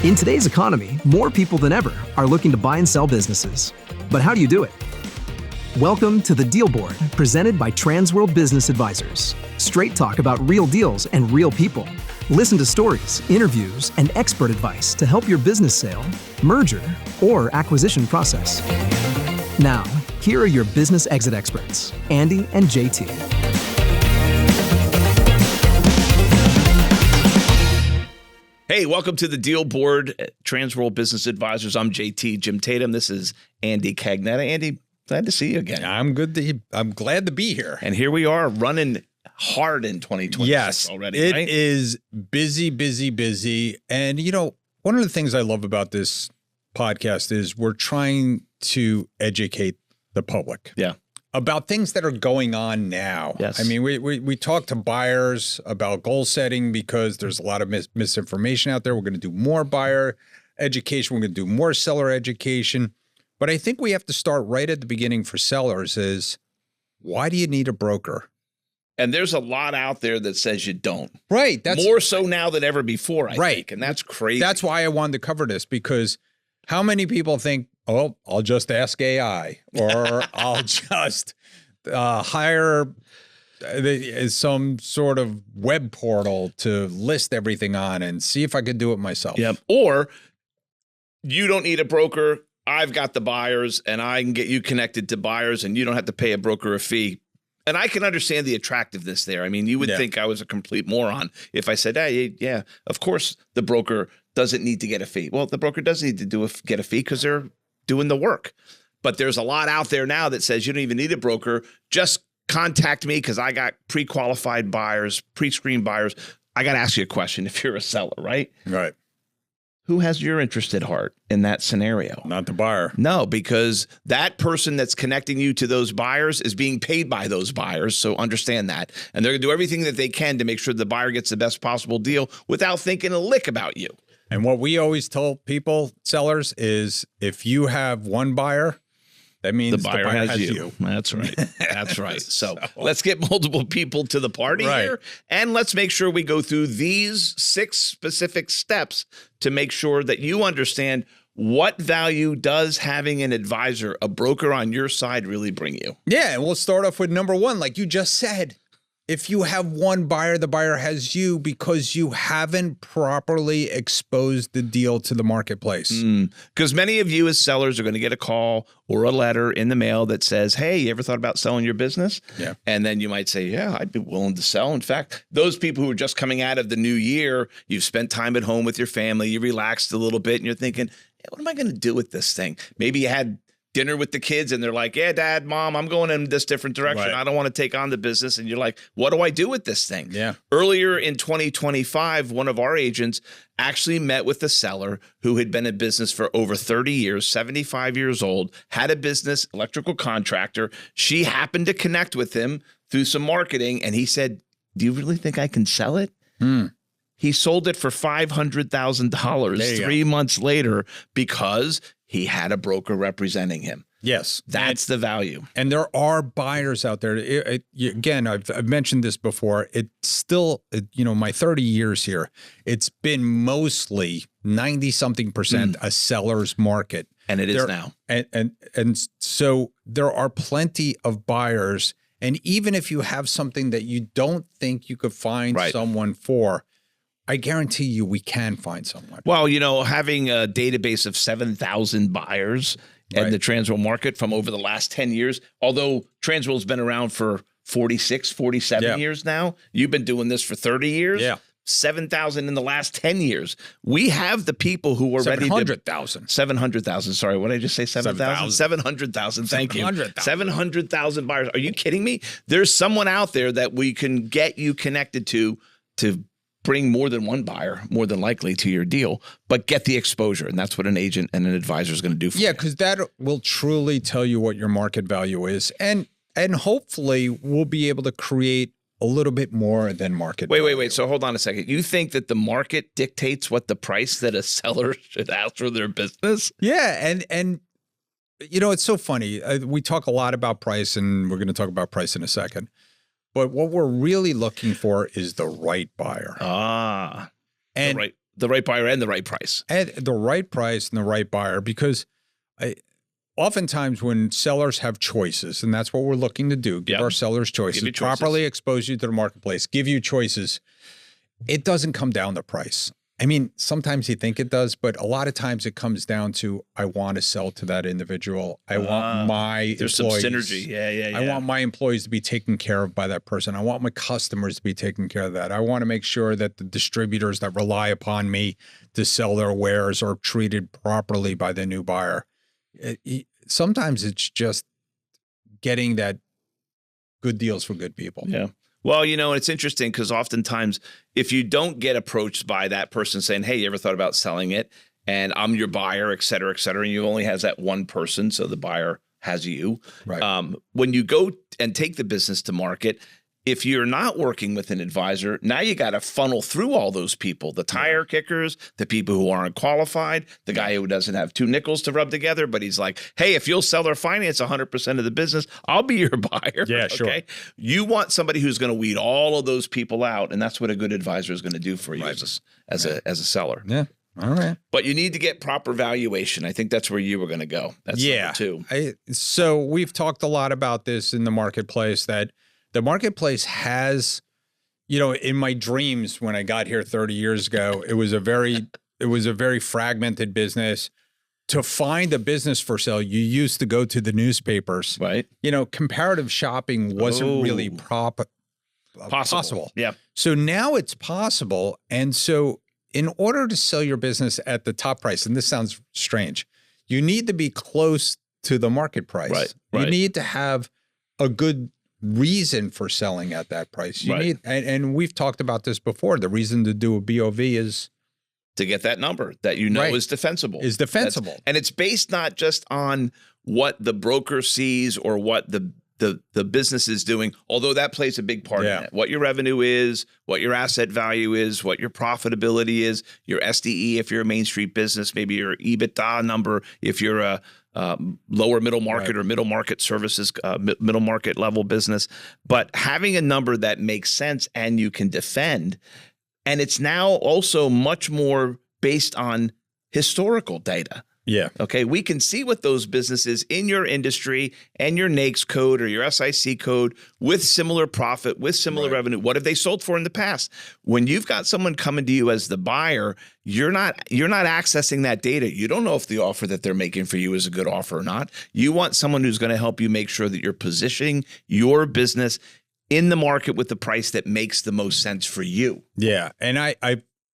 In today's economy, more people than ever are looking to buy and sell businesses. But how do you do it? Welcome to the Deal Board, presented by Transworld Business Advisors. Straight talk about real deals and real people. Listen to stories, interviews, and expert advice to help your business sale, merger, or acquisition process. Now, here are your business exit experts, Andy and JT. Hey, welcome to the Deal Board, Transworld Business Advisors. I'm JT, Jim Tatum. This is Andy Cagnetta. Andy, glad to see you again. I'm glad to be here. And here we are running hard in 2026 already, it right? is busy. And, one of the things I love about this podcast is we're trying to educate the public. Yeah. About things that are going on now. Yes. I mean, we talk to buyers about goal setting because there's a lot of misinformation out there. We're going to do more buyer education. We're going to do more seller education. But I think we have to start right at the beginning for sellers is, why do you need a broker? And there's a lot out there that says you don't. Right. That's more so now than ever before, I think. And that's crazy. That's why I wanted to cover this, because how many people think, oh, I'll just ask AI, or I'll just hire some sort of web portal to list everything on and see if I could do it myself. Yep. Or you don't need a broker. I've got the buyers and I can get you connected to buyers and you don't have to pay a broker a fee. And I can understand the attractiveness there. I mean, you would think I was a complete moron if I said, hey, yeah, of course the broker doesn't need to get a fee. Well, the broker does need to get a fee because they're doing the work. But there's a lot out there now that says you don't even need a broker. Just contact me because I got pre-qualified buyers, pre-screened buyers. I got to ask you a question if you're a seller, right? Right. Who has your interest at heart in that scenario? Not the buyer. No, because that person that's connecting you to those buyers is being paid by those buyers. So understand that. And they're going to do everything that they can to make sure the buyer gets the best possible deal without thinking a lick about you. And what we always tell people, sellers, is if you have one buyer, that means the buyer has you. That's right. That's right. So let's get multiple people to the party here. And let's make sure we go through these 6 specific steps to make sure that you understand what value does having an advisor, a broker on your side, really bring you. Yeah. And we'll start off with number 1, like you just said. If you have one buyer, the buyer has you because you haven't properly exposed the deal to the marketplace. Because many of you as sellers are going to get a call or a letter in the mail that says, hey, you ever thought about selling your business? Yeah. And then you might say, yeah, I'd be willing to sell. In fact, those people who are just coming out of the new year, you've spent time at home with your family, you relaxed a little bit, and you're thinking, hey, what am I going to do with this thing? Maybe you had dinner with the kids and they're like, yeah, Dad, Mom, I'm going in this different direction. Right. I don't want to take on the business. And you're like, what do I do with this thing? Yeah. Earlier in 2025, one of our agents actually met with a seller who had been in business for over 30 years, 75 years old, had a business, electrical contractor. She happened to connect with him through some marketing. And he said, do you really think I can sell it? He sold it for $500,000 3 months later because he had a broker representing him. Yes. That's the value. And there are buyers out there. Again, I've mentioned this before. It's still, my 30 years here, it's been mostly 90-something% a seller's market. And it is now. And so there are plenty of buyers. And even if you have something that you don't think you could find someone for, I guarantee you we can find someone. Well, having a database of 7,000 buyers in the Transworld market from over the last 10 years, although Transworld's been around for 46, 47 years now, you've been doing this for 30 years. Yeah. 7,000 in the last 10 years. We have the people who are ready to— 700,000. 700,000. Sorry, what did I just say? 7,000? 700,000. Thank you. 700,000 buyers. Are you kidding me? There's someone out there that we can get you connected to bring more than one buyer, more than likely, to your deal, but get the exposure. And that's what an agent and an advisor is going to do for you. Yeah, because that will truly tell you what your market value is. And hopefully we'll be able to create a little bit more than market value. Wait. So hold on a second. You think that the market dictates what the price that a seller should ask for their business? Yeah. And it's so funny. We talk a lot about price, and we're going to talk about price in a second. But what we're really looking for is the right buyer. And The right buyer and the right price. At the right price and the right buyer, because oftentimes when sellers have choices, and that's what we're looking to do, give our sellers choices, properly expose you to the marketplace, give you choices, it doesn't come down to price. I mean, sometimes you think it does, but a lot of times it comes down to, I want to sell to that individual. I want my there's employees. Some synergy. Yeah. I want my employees to be taken care of by that person. I want my customers to be taken care of that. I want to make sure that the distributors that rely upon me to sell their wares are treated properly by the new buyer. Sometimes it's just getting that good deals for good people. Yeah. Well, it's interesting because oftentimes if you don't get approached by that person saying, hey, you ever thought about selling it? And I'm your buyer, et cetera, and you only has that one person, so the buyer has you. Right. When you go and take the business to market, if you're not working with an advisor, now you got to funnel through all those people, the tire kickers, the people who aren't qualified, the guy who doesn't have two nickels to rub together, but he's like, hey, if you'll sell or finance 100% of the business, I'll be your buyer. Yeah, sure. Okay? You want somebody who's going to weed all of those people out, and that's what a good advisor is going to do for you as a seller. Yeah. All right. But you need to get proper valuation. I think that's where you were going to go. That's number two. So we've talked a lot about this in the marketplace, that the marketplace has, in my dreams when I got here 30 years ago, it was a very fragmented business. To find a business for sale, you used to go to the newspapers. Right. Comparative shopping wasn't really possible. Yeah. So now it's possible. And so in order to sell your business at the top price, and this sounds strange, you need to be close to the market price. Right. You need to have a good reason for selling at that price. You need, and we've talked about this before. The reason to do a BOV is to get that number that is defensible. And it's based not just on what the broker sees or what the business is doing, although that plays a big part in it. What your revenue is, what your asset value is, what your profitability is, your SDE if you're a Main Street business, maybe your EBITDA number if you're a lower middle market or middle market services, middle market level business. But having a number that makes sense and you can defend, and it's now also much more based on historical data. Yeah. Okay. We can see what those businesses in your industry and your NAICS code or your SIC code with similar profit, with similar revenue. What have they sold for in the past? When you've got someone coming to you as the buyer, you're not accessing that data. You don't know if the offer that they're making for you is a good offer or not. You want someone who's going to help you make sure that you're positioning your business in the market with the price that makes the most sense for you. Yeah. And I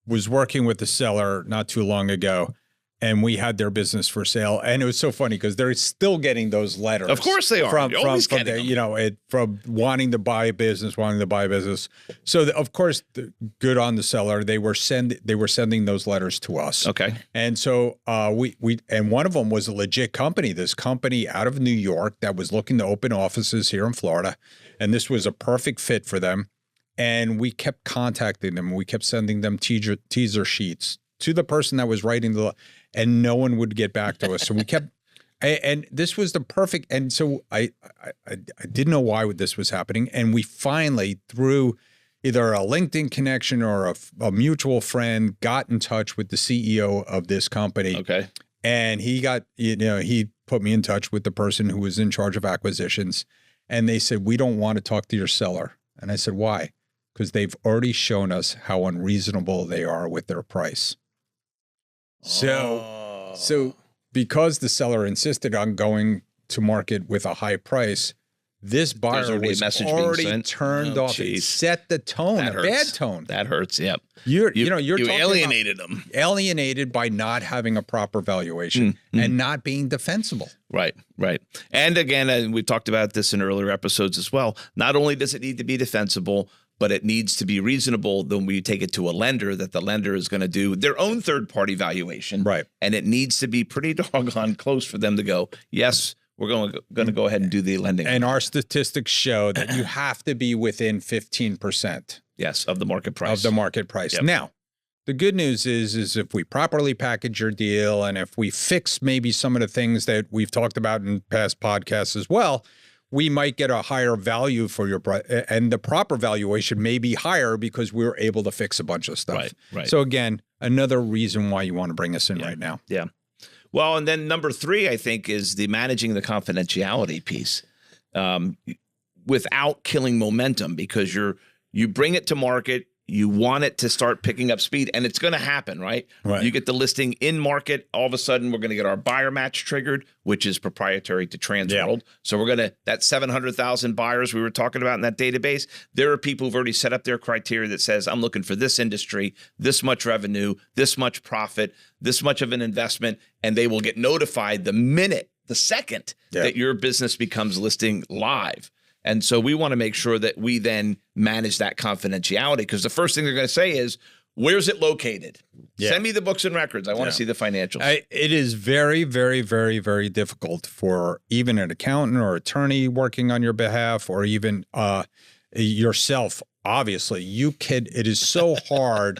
was working with the seller not too long ago, and we had their business for sale. And it was so funny because they're still getting those letters. Of course they are. From wanting to buy a business, So of course, good on the seller. They were sending those letters to us. Okay. And so and one of them was a legit company, this company out of New York that was looking to open offices here in Florida. And this was a perfect fit for them. And we kept contacting them. We kept sending them teaser sheets to the person that was writing and no one would get back to us. So we kept, and this was the perfect. And so I didn't know why this was happening. And we finally, through either a LinkedIn connection or a mutual friend, got in touch with the CEO of this company. Okay. And he put me in touch with the person who was in charge of acquisitions. And they said, we don't want to talk to your seller. And I said, why? Because they've already shown us how unreasonable they are with their price. So because the seller insisted on going to market with a high price, this buyer was already turned off. It set the tone, a bad tone. That hurts. Yep. You alienated them. Alienated by not having a proper valuation and not being defensible. Right. And again, we talked about this in earlier episodes as well. Not only does it need to be defensible, but it needs to be reasonable when we take it to a lender, that the lender is going to do their own third-party valuation. Right. And it needs to be pretty doggone close for them to go, yes, we're going to go ahead and do the lending. And our statistics show that you have to be within 15%. Yes, of the market price. Yep. Now, the good news is if we properly package your deal and if we fix maybe some of the things that we've talked about in past podcasts as well, we might get a higher value for your price, and the proper valuation may be higher because we were able to fix a bunch of stuff. Right. So again, another reason why you want to bring us in right now. Yeah. Well, and then number 3, I think, is the managing the confidentiality piece without killing momentum, because you bring it to market. You want it to start picking up speed, and it's going to happen, right? You get the listing in market. All of a sudden, we're going to get our buyer match triggered, which is proprietary to Transworld. So we're going to, that 700,000 buyers we were talking about in that database, there are people who've already set up their criteria that says, I'm looking for this industry, this much revenue, this much profit, this much of an investment, and they will get notified the second that your business becomes listing live. And so we want to make sure that we then manage that confidentiality, because the first thing they're going to say is, where's it located? Send me the books and records. I want to see the financials. It is very, very, very, very difficult for even an accountant or attorney working on your behalf, or even yourself. Obviously, it is so hard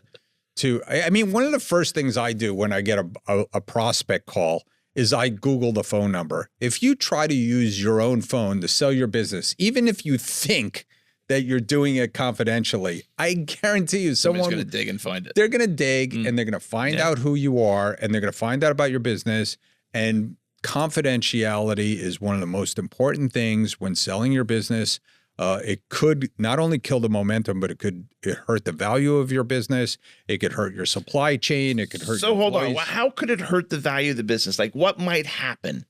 to, I mean, one of the first things I do when I get a prospect call is I Google the phone number. If you try to use your own phone to sell your business, even if you think that you're doing it confidentially, I guarantee you someone's going to dig and find it. They're going to dig and they're going to find out who you are, and they're going to find out about your business. And confidentiality is one of the most important things when selling your business. It could not only kill the momentum, but it could hurt the value of your business. It could hurt your supply chain. It could hurt. So hold on. Well, how could it hurt the value of the business? Like, what might happen?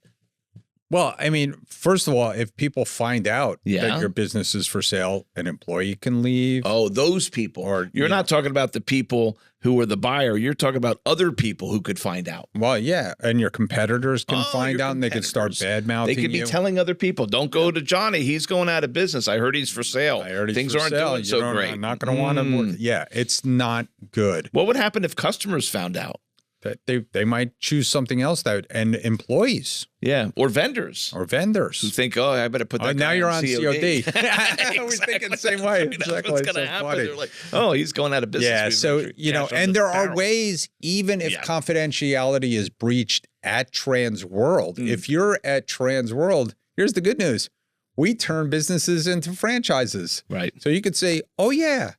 Well, I mean, first of all, if people find out that your business is for sale, an employee can leave. Oh, those people. Or you're not talking about the people who were the buyer. You're talking about other people who could find out. Well, yeah. And your competitors can find out, and they can start bad-mouthing you. They could be telling other people, don't go to Johnny. He's going out of business. I heard he's for sale. I heard Things aren't doing so great. I'm not going to want to. Yeah, it's not good. What would happen if customers found out? That they might choose something else, and employees. Yeah, or vendors. Or vendors. Who think, oh, I better put that guy now you're on COD. Exactly. We're thinking the same way. Exactly. What's going to happen? They're like, oh, he's going out of business. Yeah, so, and there are ways, even if confidentiality is breached at Transworld, if you're at Transworld, here's the good news. We turn businesses into franchises. Right. So you could say, oh, yeah,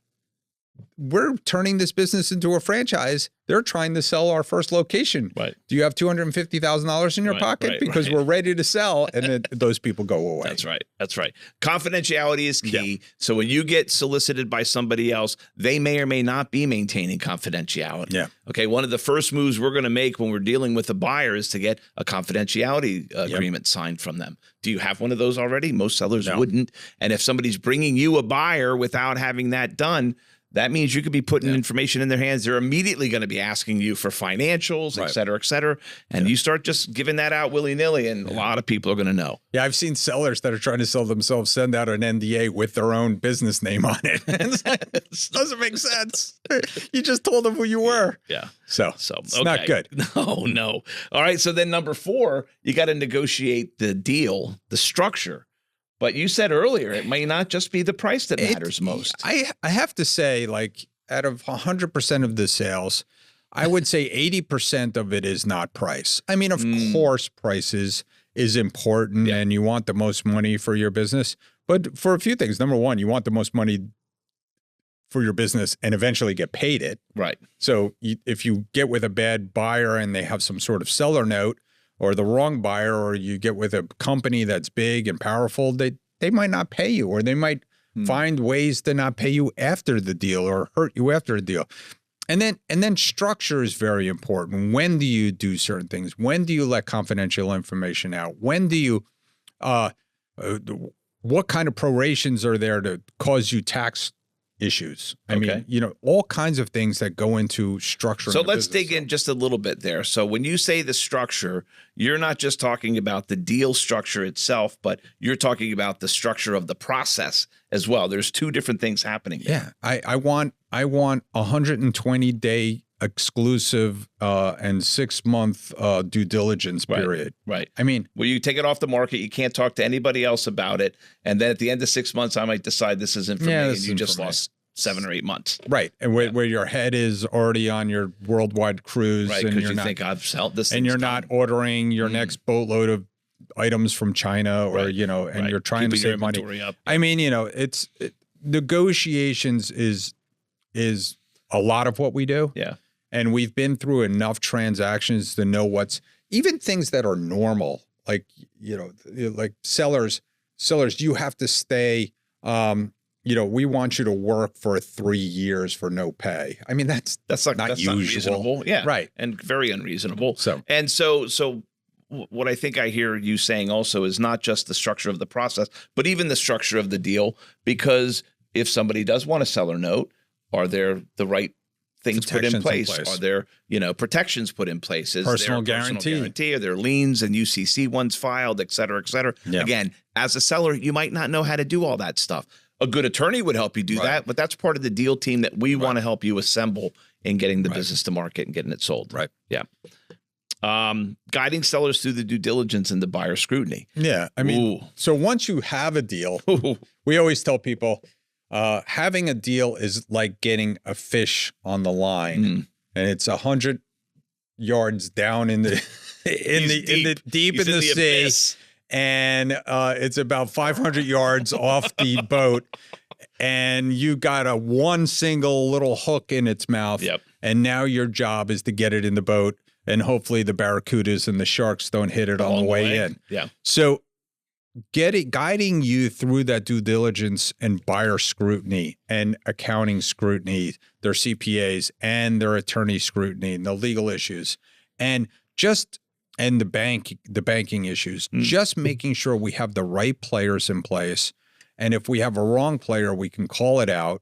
we're turning this business into a franchise. They're trying to sell our first location. Right. Do you have $250,000 in your pocket? Because we're ready to sell. And then those people go away. That's right. That's right. Confidentiality is key. Yeah. So when you get solicited by somebody else, they may or may not be maintaining confidentiality. Yeah. Okay. One of the first moves we're going to make when we're dealing with a buyer is to get a confidentiality agreement signed from them. Do you have one of those already? Most sellers wouldn't. And if somebody's bringing you a buyer without having that done, that means you could be putting information in their hands. They're immediately going to be asking you for financials, et cetera, et cetera. And you start just giving that out willy-nilly, and a lot of people are going to know. Yeah, I've seen sellers that are trying to sell themselves send out an NDA with their own business name on it. It doesn't make sense. You just told them who you were. Yeah. So it's not good. No. All right. So then number 4, you got to negotiate the deal, the structure. But you said earlier, it may not just be the price that matters most. I have to say, like, out of 100% of the sales, I would say 80% of it is not price. I mean, of course, prices is important and you want the most money for your business. But for a few things, number one, you want the most money for your business and eventually get paid it. Right. So if you get with a bad buyer and they have some sort of seller note, or the wrong buyer, or you get with a company that's big and powerful, they might not pay you, or they might find ways to not pay you after the deal or hurt you after the deal. And then structure is very important. When do you do certain things? When do you let confidential information out? When do you what kind of prorations are there to cause you tax issues? I mean, all kinds of things that go into structure. So let's dig in just a little bit there. So when you say the structure, you're not just talking about the deal structure itself, but you're talking about the structure of the process as well. There's 2 different things happening there. Yeah. I want 120-day exclusive and 6-month due diligence period. Right. I mean, well, you take it off the market, you can't talk to anybody else about it, and then at the end of 6 months, I might decide this isn't for me, and you just lost 7 or 8 months. Right. And where your head is already on your worldwide cruise, right? Because you think I've sold this, and you're not ordering your next boatload of items from China, or and you're trying to save money. Up. I mean, negotiations is a lot of what we do. Yeah. And we've been through enough transactions to know what's even things that are normal, like, like sellers, you have to stay, we want you to work for 3 years for no pay. I mean, that's not usual. Reasonable. Yeah. Right. And very unreasonable. So what I think I hear you saying also is not just the structure of the process, but even the structure of the deal, because if somebody does want a seller note, are there the right things put in place? Are there, protections put in place? Is personal there a guarantee? Are there liens and UCC ones filed, et cetera, et cetera? Yeah. Again, as a seller, you might not know how to do all that stuff. A good attorney would help you do that, but that's part of the deal team that we want to help you assemble in getting the business to market and getting it sold. Right. Yeah. Guiding sellers through the due diligence and the buyer scrutiny. Yeah. I mean, so once you have a deal, we always tell people, having a deal is like getting a fish on the line, and it's 100 yards down in the deep in the sea, abyss. And it's about 500 yards off the boat, and you got one single little hook in its mouth. Yep. And now your job is to get it in the boat, and hopefully the barracudas and the sharks don't hit it on the way in. Yeah. So guiding you through that due diligence and buyer scrutiny and accounting scrutiny, their CPAs and their attorney scrutiny and the legal issues, and the banking issues, just making sure we have the right players in place. And if we have a wrong player, we can call it out.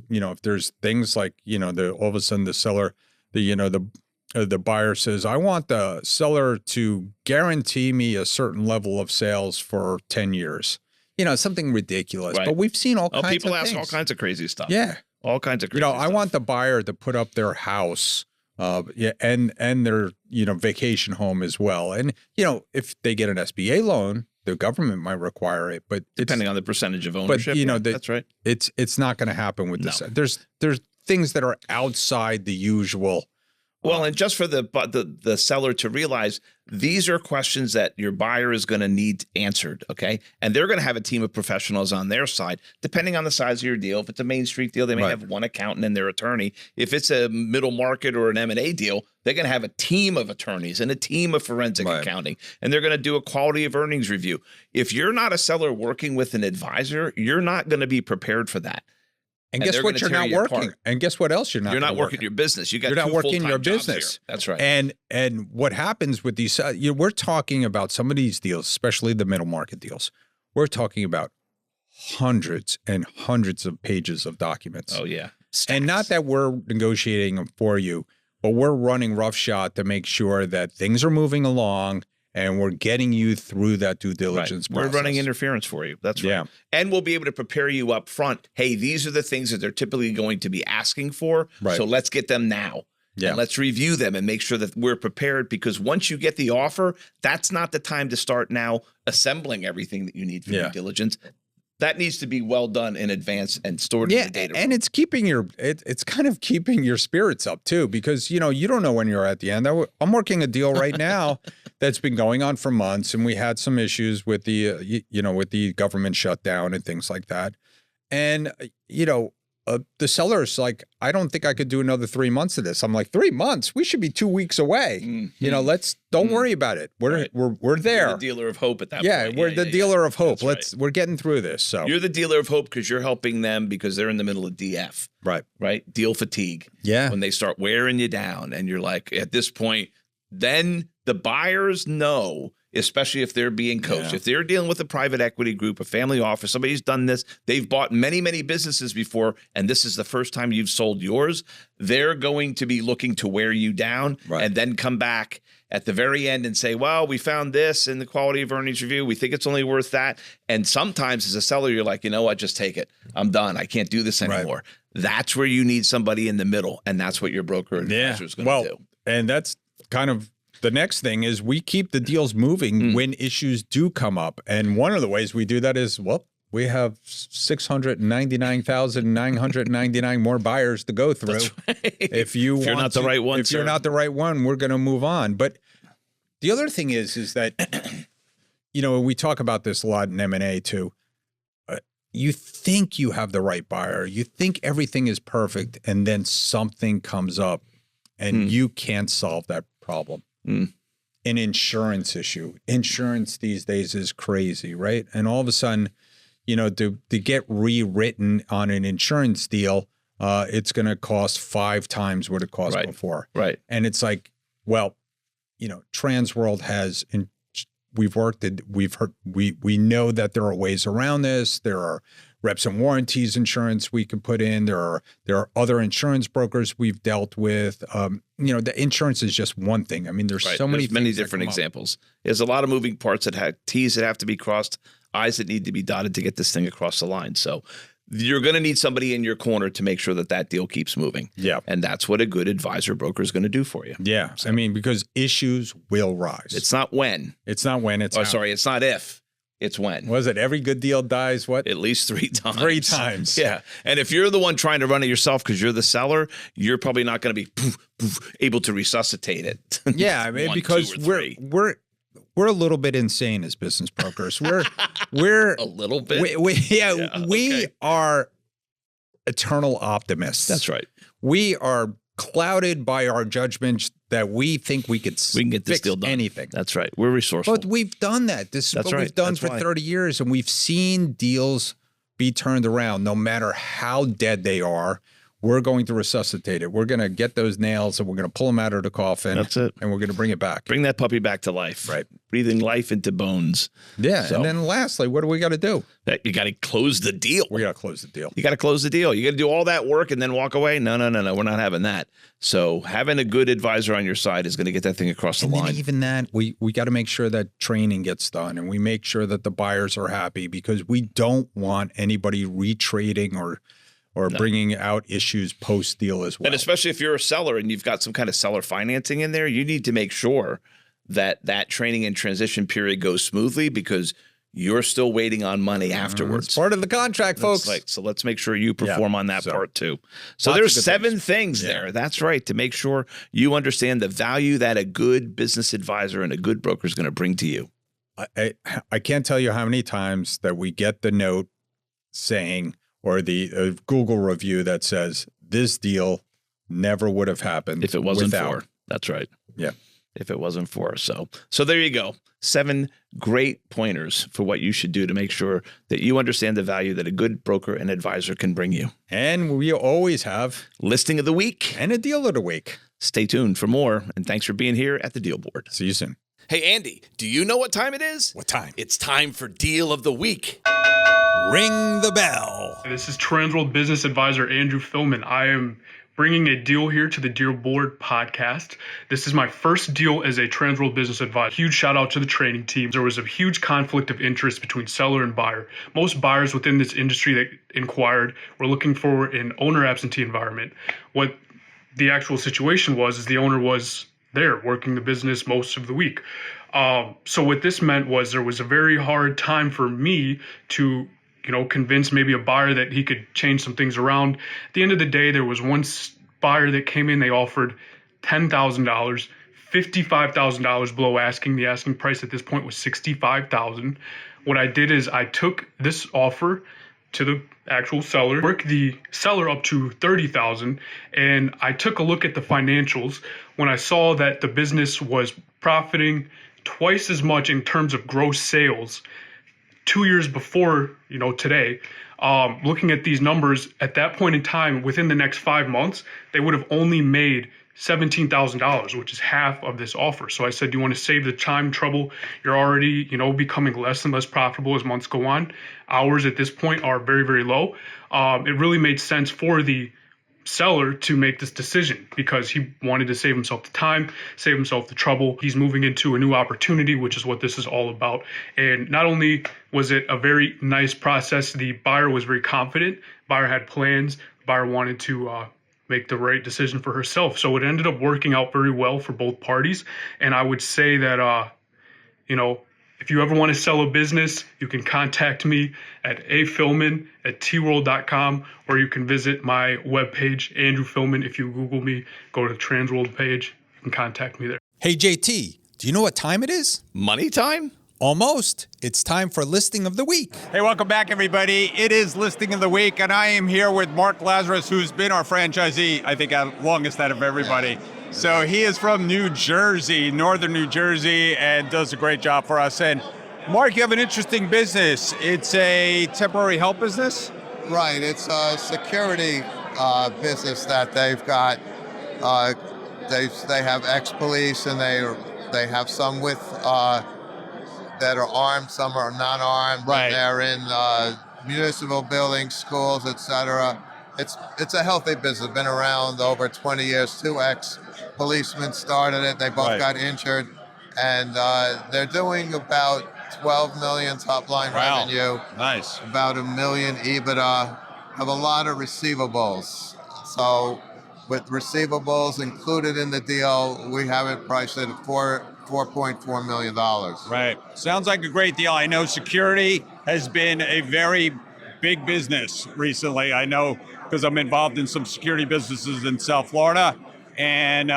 If there's things like, all of a sudden the seller, the buyer says, I want the seller to guarantee me a certain level of sales for 10 years. Something ridiculous. Right. But we've seen all kinds of things. People ask all kinds of crazy stuff. Yeah. All kinds of crazy stuff. I want the buyer to put up their house and their, vacation home as well. And, if they get an SBA loan, the government might require it, but depending on the percentage of ownership. But, that's right. It's not going to happen with this. There's things that are outside the usual. Well, and just for the seller to realize, these are questions that your buyer is going to need answered, okay? And they're going to have a team of professionals on their side, depending on the size of your deal. If it's a Main Street deal, they may have one accountant and their attorney. If it's a middle market or an M&A deal, they're going to have a team of attorneys and a team of forensic accounting, and they're going to do a quality of earnings review. If you're not a seller working with an advisor, you're not going to be prepared for that. And guess what? You're not working. And guess what else? You're not working your business. You're not working your business. That's right. And what happens with these? We're talking about some of these deals, especially the middle market deals. We're talking about hundreds and hundreds of pages of documents. Oh yeah. Stacks. And not that we're negotiating them for you, but we're running roughshod to make sure that things are moving along. And we're getting you through that due diligence process. We're running interference for you. That's right. Yeah. And we'll be able to prepare you up front. Hey, these are the things that they're typically going to be asking for. Right. So let's get them now. Yeah. And let's review them and make sure that we're prepared, because once you get the offer, that's not the time to start now assembling everything that you need for due diligence. That needs to be well done in advance and stored in the data room. And it's it's kind of keeping your spirits up too, because you don't know when you're at the end. I'm working a deal right now that's been going on for months, and we had some issues with the with the government shutdown and things like that. And the seller's like, I don't think I could do another 3 months of this. I'm like, 3 months? We should be 2 weeks away. Mm-hmm. Don't worry about it. We're there. You're the dealer of hope at that point. Yeah, we're the dealer of hope. We're getting through this. So you're the dealer of hope because you're helping them because they're in the middle of DF. Right. Deal fatigue. Yeah. When they start wearing you down, and you're like, at this point, then the buyers know, especially if they're being coached. If they're dealing with a private equity group, a family office, somebody's done this, they've bought many, many businesses before, and this is the first time you've sold yours, they're going to be looking to wear you down and then come back at the very end and say, well, we found this in the quality of earnings review. We think it's only worth that. And sometimes as a seller, you're like, you know what, just take it. I'm done. I can't do this anymore. That's where you need somebody in the middle, and that's what your broker advisor is going to do. And that's kind of the next thing is we keep the deals moving when issues do come up. And one of the ways we do that is, we have 699,999 more buyers to go through. That's right. If you're not the right one, you're not the right one, we're going to move on. But the other thing is that, we talk about this a lot in M&A too. You think you have the right buyer. You think everything is perfect, and then something comes up and you can't solve that problem. An insurance issue. Insurance these days is crazy, right? And all of a sudden, to get rewritten on an insurance deal, it's going to cost 5 times what it cost before. Right. And it's like, well, Transworld has, we've heard, we know that there are ways around this. There are reps and warranties insurance we can put in. There are other insurance brokers we've dealt with. The insurance is just one thing. I mean, there's so many different examples. There's a lot of moving parts that have T's that have to be crossed, I's that need to be dotted to get this thing across the line. So you're going to need somebody in your corner to make sure that deal keeps moving. Yeah. And that's what a good advisor broker is going to do for you. Yeah. So, I mean, because issues will rise. It's not when. It's not when. It's it's not if. It's when. Was it every good deal dies what? At least 3 times. 3 times. Yeah. And if you're the one trying to run it yourself because you're the seller, you're probably not going to be able to resuscitate it. Yeah, I mean, because we're a little bit insane as business brokers. We're a little bit. We are eternal optimists. That's right. We are clouded by our judgments that we think we can get this deal done. Anything. That's right. We're resourceful. But we've done that. This is what we've done for 30 years, and we've seen deals be turned around. No matter how dead they are, we're going to resuscitate it. We're going to get those nails, and we're going to pull them out of the coffin. That's it. And we're going to bring it back. Bring that puppy back to life. Right. Breathing life into bones. Yeah. So, and then lastly, what do we got to do? You got to close the deal. We got to close the deal. You got to close the deal. You got to do all that work and then walk away? No. We're not having that. So having a good advisor on your side is going to get that thing across the line. And even that, we got to make sure that training gets done, and we make sure that the buyers are happy, because we don't want anybody retrading or bringing out issues post-deal as well. And especially if you're a seller and you've got some kind of seller financing in there, you need to make sure that training and transition period goes smoothly, because you're still waiting on money afterwards. It's part of the contract, folks. So let's make sure you perform on that part too. So there's 7 things there. That's right. To make sure you understand the value that a good business advisor and a good broker is going to bring to you. I can't tell you how many times that we get the note saying, or the Google review that says, this deal never would have happened if it wasn't for. That's right. Yeah. If it wasn't for. So there you go. 7 great pointers for what you should do to make sure that you understand the value that a good broker and advisor can bring you. And we always have listing of the week and a deal of the week. Stay tuned for more. And thanks for being here at the Deal Board. See you soon. Hey, Andy, do you know what time it is? What time? It's time for Deal of the Week. Ring the bell. This is Transworld Business Advisor Andrew Philman. I am bringing a deal here to the Deal Board podcast. This is my first deal as a Transworld Business Advisor. Huge shout out to the training team. There was a huge conflict of interest between seller and buyer. Most buyers within this industry that inquired were looking for an owner absentee environment. What the actual situation was is the owner was there working the business most of the week. So what this meant was there was a very hard time for me to convince maybe a buyer that he could change some things around. At the end of the day, there was one buyer that came in, they offered $10,000, $55,000 below asking. The asking price at this point was $65,000. What I did is I took this offer to the actual seller, worked the seller up to $30,000, and I took a look at the financials. When I saw that the business was profiting twice as much in terms of gross sales 2 years before, today, looking at these numbers at that point in time, within the next 5 months, they would have only made $17,000, which is half of this offer. So I said, do you want to save the time, trouble? You're already, becoming less and less profitable as months go on. Hours at this point are very, very low. It really made sense for the seller to make this decision because he wanted to save himself the time, save himself the trouble. He's moving into a new opportunity, which is what this is all about. And not only was it a very nice process, the buyer was very confident. Buyer had plans. Buyer wanted to make the right decision for herself. So it ended up working out very well for both parties. And I would say that, if you ever want to sell a business, you can contact me at aphilman@tworld.com, or you can visit my webpage, Andrew Philman. If you Google me, go to the Transworld page, you can contact me there. Hey, JT, do you know what time it is? Money time? Almost. It's time for Listing of the Week. Hey, welcome back, everybody. It is Listing of the Week, and I am here with Mark Lazarus, who's been our franchisee, I think, longest out of everybody. So he is from New Jersey, northern New Jersey, and does a great job for us. And Mark, you have an interesting business. It's a temporary help business? Right, it's a security business that they've got. They have ex-police, and they have some with that are armed, some are not armed. Right. And they're in municipal buildings, schools, etc. It's a healthy business. Been around over 20 years. 2 ex-policemen started it. They both got injured, and they're doing about 12 million top line revenue. Nice. About $1 million EBITDA. Have a lot of receivables. So with receivables included in the deal, we have it priced at $4.4 million. Right. Sounds like a great deal. I know security has been a very big business recently. I know because I'm involved in some security businesses in South Florida, and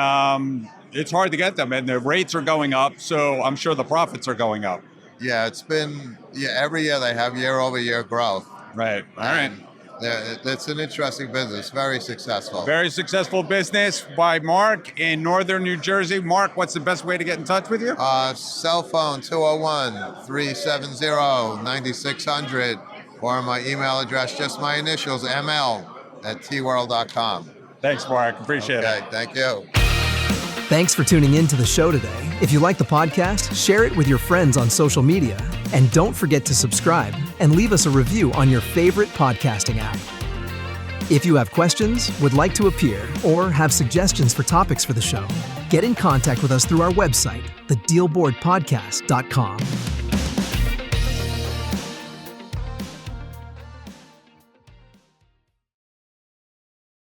it's hard to get them, and the rates are going up, so I'm sure the profits are going up. Yeah, it's been, every year they have year-over-year growth. Right. All right. It's an interesting business, very successful. Very successful business by Mark in northern New Jersey. Mark, what's the best way to get in touch with you? Cell phone 201-370-9600, or my email address, just my initials, ml@tworld.com. Thanks, Mark. Appreciate it. Okay, thank you. Thanks for tuning in to the show today. If you like the podcast, share it with your friends on social media. And don't forget to subscribe and leave us a review on your favorite podcasting app. If you have questions, would like to appear, or have suggestions for topics for the show, get in contact with us through our website, thedealboardpodcast.com.